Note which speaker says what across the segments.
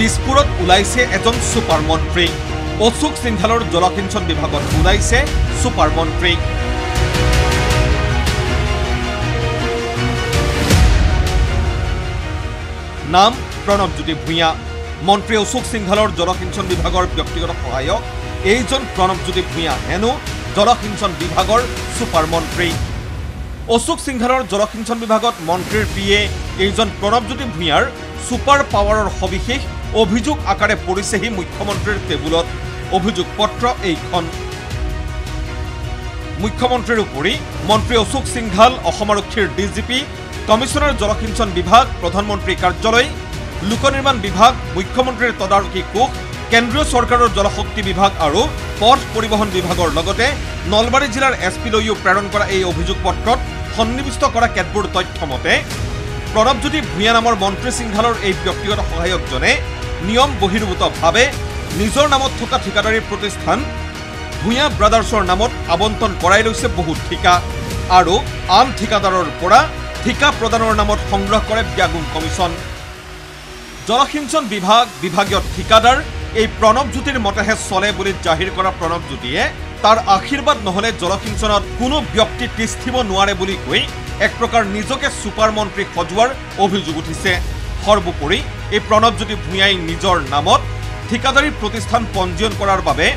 Speaker 1: দিছপুৰত ওলাইছে এজন সুপাৰ মন্ত্ৰী অশোক সিংঘালৰ জলসিঞ্চন বিভাগত ওলাইছে সুপাৰ মন্ত্ৰী নাম প্ৰণৱজ্যোতি ভূঞা মন্ত্ৰী অশোক সিংঘালৰ জলসিঞ্চন বিভাগৰ ব্যক্তিগত সহায়ক এইজন প্ৰণৱজ্যোতি ভূঞা হেনো জলসিঞ্চন বিভাগৰ সুপাৰ মন্ত্ৰী অশোক সিংঘালৰ জলসিঞ্চন বিভাগত মন্ত্ৰীৰ পিএ এইজন প্ৰণৱজ্যোতি ভূঞাৰ সুপাৰ পাৱাৰৰ সবিশেষ অভিযোগ আকাৰে পৰিছেহি মুখ্যমন্ত্ৰীৰ টেবুলত অভিযোগ পত্ৰ এইখন মুখ্যমন্ত্ৰীৰ উপৰি মন্ত্ৰী অশোক সিংঘাল অসম আৰক্ষীৰ ডিজিপি কমিশনাৰ জলসিঞ্চন বিভাগ প্ৰধানমন্ত্ৰী কাৰ্যালয় লোক নিৰ্মাণ বিভাগ মুখ্যমন্ত্ৰীৰ তদাৰকী কোষ কেন্দ্ৰীয় চৰকাৰৰ জলশক্তি বিভাগ আৰু পথ পৰিবহণ বিভাগৰ লগতে নলবাৰী জিলাৰ এছপিলৈও প্ৰেৰণ কৰা এই অভিযোগ পত্ৰত সন্নিবিষ্ট কৰা কেতবোৰ তথ্য মতে প্ৰণৱজ্যোতি ভূঞা নামৰ মন্ত্ৰী সিংঘালৰ এই ব্যক্তিগত সহায়কজনে নিয়ম বহিৰ্ভূতভাৱে নিজৰ নামত থকা ঠিকাদাৰী প্ৰতিষ্ঠান ভূঞা ব্ৰাদাৰ্ছৰ নামত আবণ্টন কৰাই লৈছে বহুত ঠিকা আৰু আন ঠিকাদাৰৰ পৰা ঠিকা প্ৰদানৰ নামত সংগ্ৰহ কৰে ব্যাগুম কমিছন জলসিঞ্চন বিভাগীয় ঠিকাদাৰ এই প্ৰণৱজ্যোতিৰ মতেহে চলে বুলি জাহিৰ কৰা প্ৰণৱজ্যোতিয়ে তাৰ আশীৰ্বাদ নহলে জলসিঞ্চনত কোনো ব্যক্তি তিষ্ঠিব নোৱাৰে বুলি কৈ এক প্ৰকাৰ নিজকে সুপাৰ মন্ত্ৰী সজোৱাৰ অভিযোগ উঠিছে সৰ্বোপৰি এই প্ৰণৱজ্যোতি ভূঞাই নিজৰ নামত ঠিকাদাৰী প্ৰতিষ্ঠান পঞ্জীয়ন কৰাৰ বাবে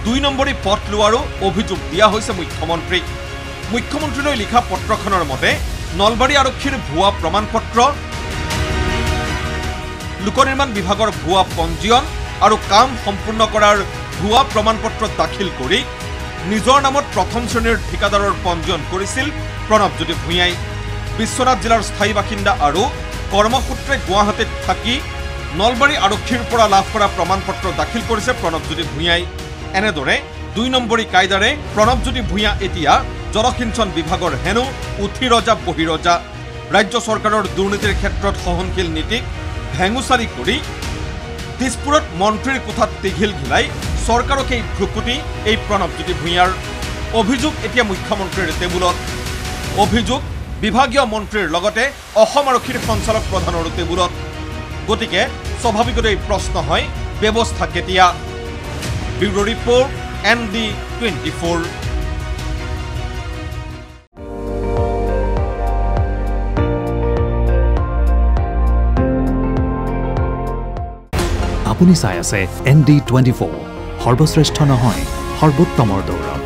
Speaker 1: ২ নম্বৰী পথ লোৱাৰো অভিযোগ দিয়া হৈছে মুখ্যমন্ত্ৰীলৈ লিখা পত্ৰখনৰ মতে নলবাৰী আৰক্ষীৰ ভুৱা প্ৰমাণপত্ৰ লোক নিৰ্মাণ বিভাগৰ ভুৱা পঞ্জীয়ন আৰু কাম সম্পূৰ্ণ কৰাৰ ভুৱা প্ৰমাণপত্ৰ দাখিল কৰি নিজৰ নামত প্ৰথম শ্ৰেণীৰ ঠিকাদাৰৰ পঞ্জীয়ন কৰিছিল প্ৰণৱজ্যোতি ভূঞাই বিশ্বনাথ জিলাৰ স্থায়ী বাসিন্দা আৰু কৰ্মসূত্ৰে গুৱাহাটীত থাকি নলবাৰী আৰক্ষীৰ পৰা লাভ কৰা প্ৰমাণপত্ৰ দাখিল কৰিছে প্ৰণৱজ্যোতি ভূঞাই এনেদৰে ২ নম্বৰী কায়দাৰে প্ৰণৱজ্যোতি ভূঞা এতিয়া জলসিঞ্চন বিভাগৰ হেনো উঠি ৰজা বহি ৰজা ৰাজ্য চৰকাৰৰ দুৰ্নীতিৰ ক্ষেত্ৰত সহনশীল নীতিক ভেঙুচালি কৰি দিছপুৰত মন্ত্ৰীৰ কোঠাত টিঘিল ঘিলাই চৰকাৰকেই ভ্ৰুকুটি এই প্ৰণৱজ্যোতি ভূঞাৰ অভিযোগ এতিয়া মুখ্যমন্ত্ৰীৰ টেবুলত অভিযোগ বিভাগীয় মন্ত্ৰীৰ লগতে অসম আৰক্ষীৰ সঞ্চালক প্ৰধানৰ টেবুলত গতিকে স্বাভাৱিকতেই প্ৰশ্ন হয় ব্যৱস্থা কেতিয়া ব্যুৰো ৰিপৰ্ট ND24
Speaker 2: আপুনি চাই আছে ND24 সৰ্বশ্ৰেষ্ঠ নহয় সৰ্বোত্তমৰ দৌৰত